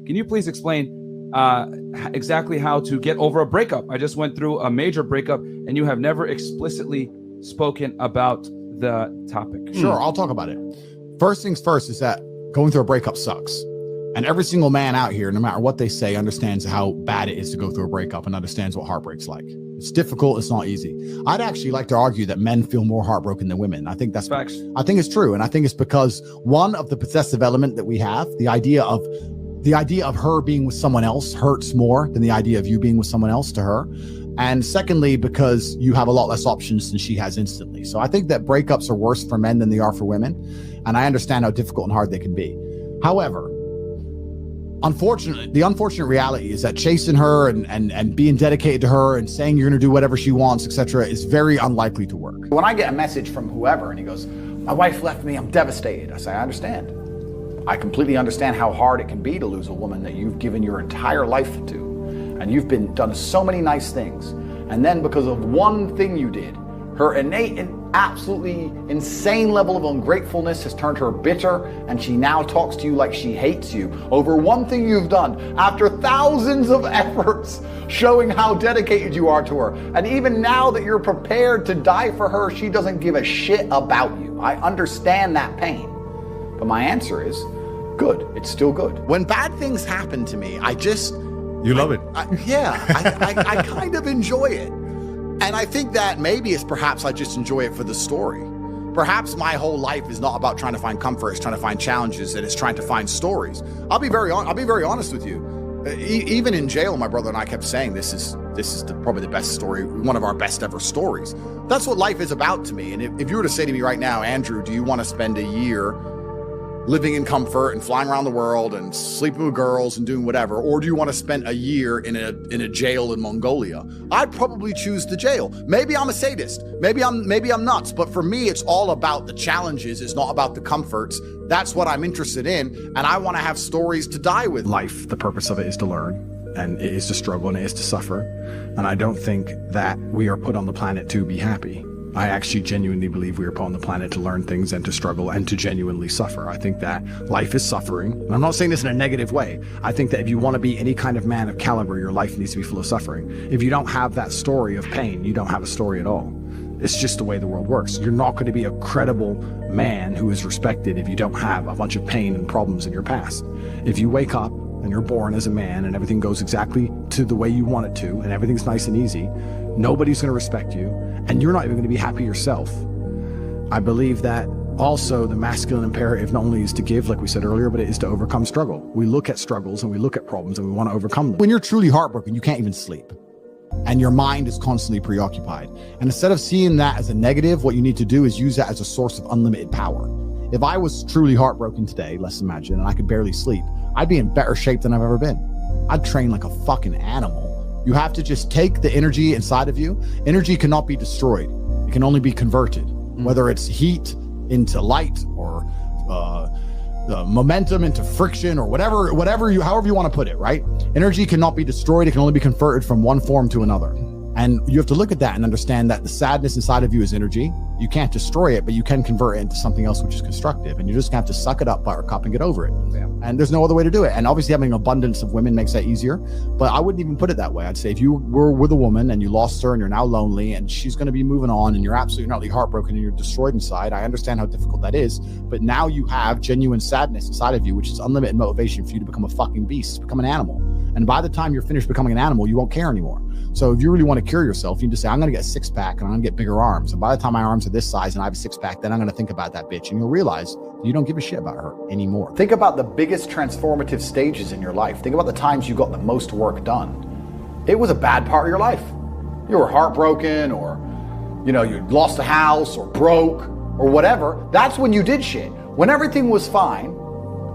Can you please explain exactly how to get over a breakup? I just went through a major breakup, and you have never explicitly spoken about the topic. Sure, I'll talk about it. First things first is that going through a breakup sucks. And every single man out here, no matter what they say, understands how bad it is to go through a breakup and understands what heartbreak's like. It's difficult. It's not easy. I'd actually like to argue that men feel more heartbroken than women. I think that's facts. I think it's true. And I think it's because one of the possessive element that we have, the idea of her being with someone else hurts more than the idea of you being with someone else to her. And secondly, because you have a lot less options than she has instantly. So I think that breakups are worse for men than they are for women. And I understand how difficult and hard they can be. However, unfortunately, the unfortunate reality is that chasing her and being dedicated to her and saying you're going to do whatever she wants, etc., is very unlikely to work. When I get a message from whoever and he goes, my wife left me, I'm devastated. I say, I understand. I completely understand how hard it can be to lose a woman that you've given your entire life to. And you've done so many nice things. And then because of one thing you did, her innate and absolutely insane level of ungratefulness has turned her bitter, and she now talks to you like she hates you over one thing you've done after thousands of efforts showing how dedicated you are to her. And even now that you're prepared to die for her, she doesn't give a shit about you. I understand that pain. But my answer is, good. It's still good. When bad things happen to me, You love it. I kind of enjoy it. And I think that maybe it's perhaps I just enjoy it for the story. Perhaps my whole life is not about trying to find comfort, it's trying to find challenges, and it's trying to find stories. I'll be very honest with you. Even in jail, my brother and I kept saying this is probably the best story, one of our best ever stories. That's what life is about to me. And if you were to say to me right now, Andrew, do you want to spend a year living in comfort and flying around the world and sleeping with girls and doing whatever, or do you want to spend a year in a jail in Mongolia? I'd probably choose the jail. Maybe I'm a sadist. Maybe I'm nuts. But for me, it's all about the challenges. It's not about the comforts. That's what I'm interested in. And I want to have stories to die with. Life, the purpose of it is to learn, and it is to struggle, and it is to suffer. And I don't think that we are put on the planet to be happy. I actually genuinely believe we are put on the planet to learn things and to struggle and to genuinely suffer. I think that life is suffering. And I'm not saying this in a negative way. I think that if you want to be any kind of man of caliber, your life needs to be full of suffering. If you don't have that story of pain, you don't have a story at all. It's just the way the world works. You're not going to be a credible man who is respected if you don't have a bunch of pain and problems in your past. If you wake up and you're born as a man and everything goes exactly to the way you want it to, and everything's nice and easy, nobody's going to respect you, and you're not even going to be happy yourself. I believe that also the masculine imperative not only is to give, like we said earlier, but it is to overcome struggle. We look at struggles and we look at problems and we want to overcome them. When you're truly heartbroken, you can't even sleep. And your mind is constantly preoccupied. And instead of seeing that as a negative, what you need to do is use that as a source of unlimited power. If I was truly heartbroken today, let's imagine, and I could barely sleep, I'd be in better shape than I've ever been. I'd train like a fucking animal. You have to just take the energy inside of you. Energy cannot be destroyed. It can only be converted, whether it's heat into light or momentum into friction or however you want to put it, right? Energy cannot be destroyed. It can only be converted from one form to another. And you have to look at that and understand that the sadness inside of you is energy. You can't destroy it, but you can convert it into something else which is constructive. And you just have to suck it up, buttercup, and get over it. Yeah. And there's no other way to do it. And obviously having an abundance of women makes that easier. But I wouldn't even put it that way. I'd say if you were with a woman and you lost her and you're now lonely and she's going to be moving on and you're absolutely utterly heartbroken and you're destroyed inside, I understand how difficult that is. But now you have genuine sadness inside of you, which is unlimited motivation for you to become a fucking beast, become an animal. And by the time you're finished becoming an animal, you won't care anymore. So if you really want to cure yourself, you can just say, I'm going to get a six pack and I'm going to get bigger arms. And by the time my arms are this size and I have a six pack, then I'm going to think about that bitch. And you'll realize you don't give a shit about her anymore. Think about the biggest transformative stages in your life. Think about the times you got the most work done. It was a bad part of your life. You were heartbroken, or, you lost a house or broke or whatever. That's when you did shit. When everything was fine,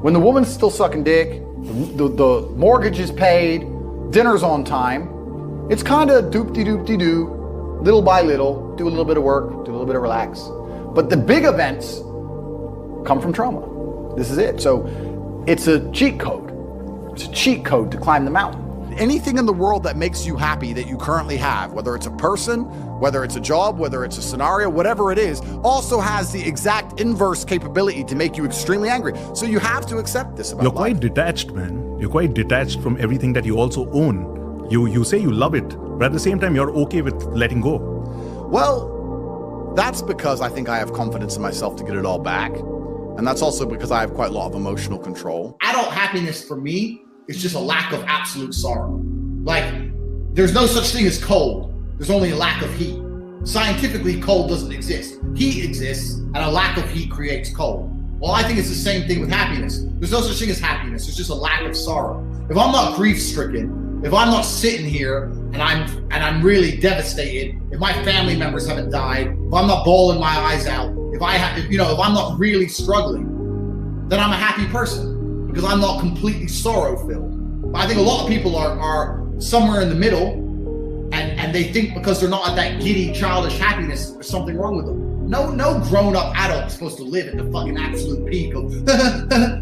when the woman's still sucking dick, the mortgage is paid, dinner's on time, it's kind of doop-de-doop-de-doo, little by little, do a little bit of work, do a little bit of relax. But the big events come from trauma. This is it. So it's a cheat code. It's a cheat code to climb the mountain. Anything in the world that makes you happy that you currently have, whether it's a person, whether it's a job, whether it's a scenario, whatever it is, also has the exact inverse capability to make you extremely angry. So you have to accept this about You're life. quite detached, man. You're quite detached from everything that you also own. You say you love it, but at the same time, you're okay with letting go. Well, that's because I think I have confidence in myself to get it all back. And that's also because I have quite a lot of emotional control. Adult happiness for me is just a lack of absolute sorrow. Like, there's no such thing as cold. There's only a lack of heat. Scientifically, cold doesn't exist. Heat exists, and a lack of heat creates cold. Well, I think it's the same thing with happiness. There's no such thing as happiness. There's just a lack of sorrow. If I'm not grief-stricken, if I'm not sitting here and I'm really devastated, if my family members haven't died, if I'm not bawling my eyes out, if I'm not really struggling, then I'm a happy person because I'm not completely sorrow-filled. But I think a lot of people are somewhere in the middle, and they think because they're not at that giddy, childish happiness, there's something wrong with them. No grown-up adult is supposed to live at the fucking absolute peak of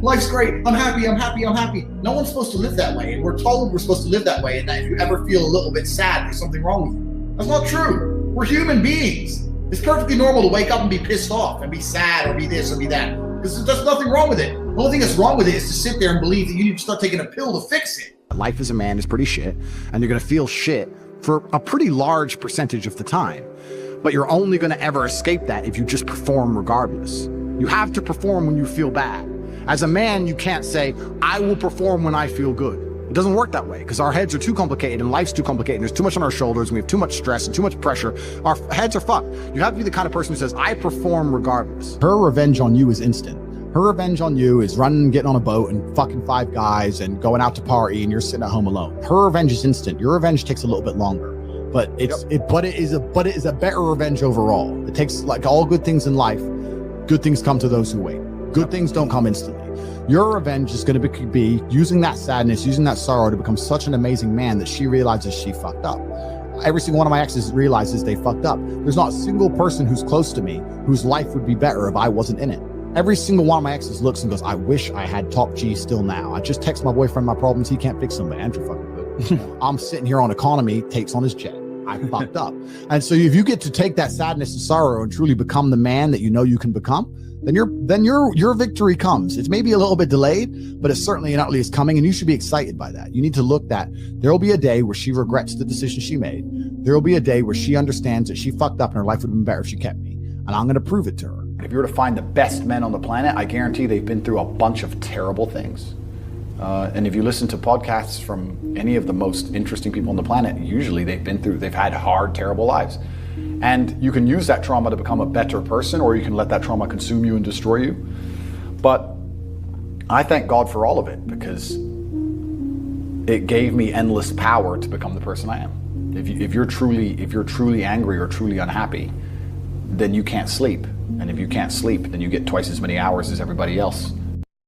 life's great, I'm happy, I'm happy, I'm happy. No one's supposed to live that way, and we're told we're supposed to live that way, and that if you ever feel a little bit sad, there's something wrong with you. That's not true. We're human beings. It's perfectly normal to wake up and be pissed off and be sad or be this or be that. There's nothing wrong with it. The only thing that's wrong with it is to sit there and believe that you need to start taking a pill to fix it. Life as a man is pretty shit, and you're gonna feel shit for a pretty large percentage of the time. But you're only gonna ever escape that if you just perform regardless. You have to perform when you feel bad. As a man, you can't say, I will perform when I feel good. It doesn't work that way because our heads are too complicated and life's too complicated. And there's too much on our shoulders and we have too much stress and too much pressure. Our heads are fucked. You have to be the kind of person who says, I perform regardless. Her revenge on you is instant. Her revenge on you is running, getting on a boat and fucking 5 guys and going out to party and you're sitting at home alone. Her revenge is instant. Your revenge takes a little bit longer. But it is a better revenge overall. It takes, like all good things in life, good things come to those who wait. Good things don't come instantly. Your revenge is going to be using that sadness, using that sorrow to become such an amazing man that she realizes she fucked up. Every single one of my exes realizes they fucked up. There's not a single person who's close to me whose life would be better if I wasn't in it. Every single one of my exes looks and goes, I wish I had top G still now. I just text my boyfriend my problems. He can't fix them, but Andrew fucking good. I'm sitting here on economy, takes on his jet. I fucked up. And so if you get to take that sadness and sorrow and truly become the man that you know you can become, then your victory comes. It's maybe a little bit delayed, but it's certainly and utterly is coming, and you should be excited by that. You need to look that there will be a day where she regrets the decision she made. There will be a day where she understands that she fucked up and her life would have been better if she kept me. And I'm going to prove it to her. If you were to find the best men on the planet, I guarantee they've been through a bunch of terrible things. And if you listen to podcasts from any of the most interesting people on the planet, usually they've had hard, terrible lives. And you can use that trauma to become a better person, or you can let that trauma consume you and destroy you. But I thank God for all of it because it gave me endless power to become the person I am. If you're truly angry or truly unhappy, then you can't sleep. And if you can't sleep, then you get twice as many hours as everybody else.